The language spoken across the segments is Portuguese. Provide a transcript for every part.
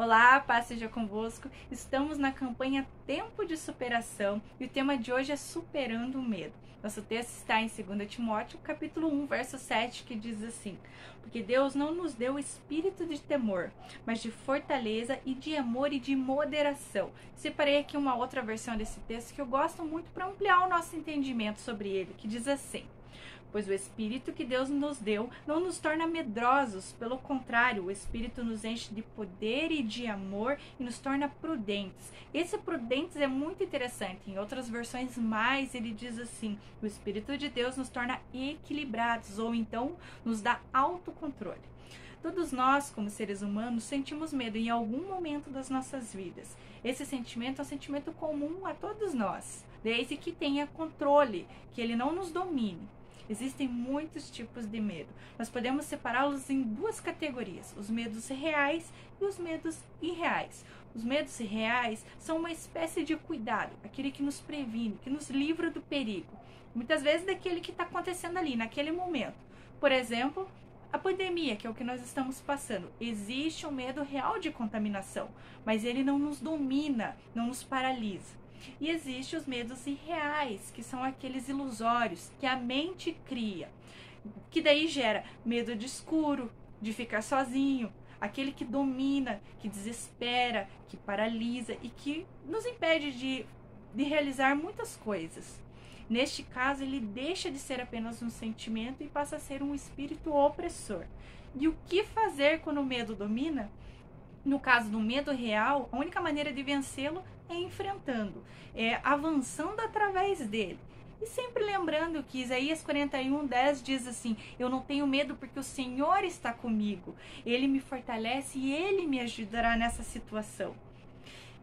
Olá, paz seja convosco. Estamos na campanha Tempo de Superação e o tema de hoje é Superando o Medo. Nosso texto está em 2 Timóteo, capítulo 1, verso 7, que diz assim: Porque Deus não nos deu espírito de temor, mas de fortaleza e de amor e de moderação. Separei aqui uma outra versão desse texto que eu gosto muito para ampliar o nosso entendimento sobre ele, que diz assim: Pois o Espírito que Deus nos deu não nos torna medrosos, pelo contrário, o Espírito nos enche de poder e de amor e nos torna prudentes. Esse prudentes é muito interessante. Em outras versões mais, ele diz assim: o Espírito de Deus nos torna equilibrados, ou então nos dá autocontrole. Todos nós, como seres humanos, sentimos medo em algum momento das nossas vidas. Esse sentimento é um sentimento comum a todos nós, desde que tenha controle, que ele não nos domine. Existem muitos tipos de medo. Nós podemos separá-los em duas categorias: os medos reais e os medos irreais. Os medos reais são uma espécie de cuidado, aquele que nos previne, que nos livra do perigo. Muitas vezes daquele que está acontecendo ali, naquele momento. Por exemplo, a pandemia, que é o que nós estamos passando. Existe um medo real de contaminação, mas ele não nos domina, não nos paralisa. E existem os medos irreais, que são aqueles ilusórios que a mente cria, que daí gera medo de escuro, de ficar sozinho, aquele que domina, que desespera, que paralisa e que nos impede de realizar muitas coisas. Neste caso, ele deixa de ser apenas um sentimento e passa a ser um espírito opressor. E o que fazer quando o medo domina? No caso do medo real, a única maneira de vencê-lo é enfrentando, é avançando através dele. E sempre lembrando que Isaías 41:10 diz assim: Eu não tenho medo porque o Senhor está comigo. Ele me fortalece e Ele me ajudará nessa situação.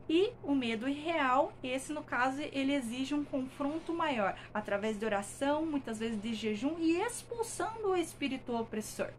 E o medo irreal, esse no caso, ele exige um confronto maior, através de oração, muitas vezes de jejum e expulsando o espírito opressor.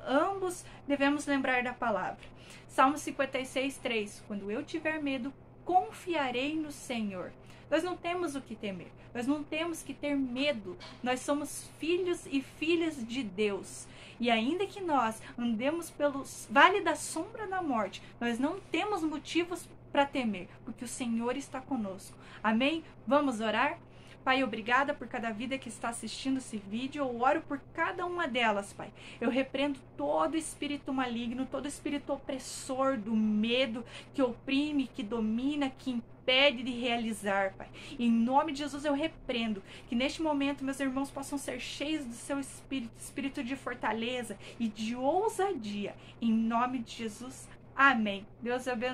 Ambos devemos lembrar da palavra. Salmo 56:3: Quando eu tiver medo, confiarei no Senhor. Nós não temos o que temer, nós não temos que ter medo. Nós somos filhos e filhas de Deus. E ainda que nós andemos pelo vale da sombra da morte, nós não temos motivos para temer, porque o Senhor está conosco. Amém? Vamos orar? Pai, obrigada por cada vida que está assistindo esse vídeo. Eu oro por cada uma delas, Pai. Eu repreendo todo espírito maligno, todo espírito opressor do medo, que oprime, que domina, que impede de realizar, Pai. Em nome de Jesus eu repreendo que neste momento meus irmãos possam ser cheios do seu espírito, espírito de fortaleza e de ousadia. Em nome de Jesus, amém. Deus abençoe.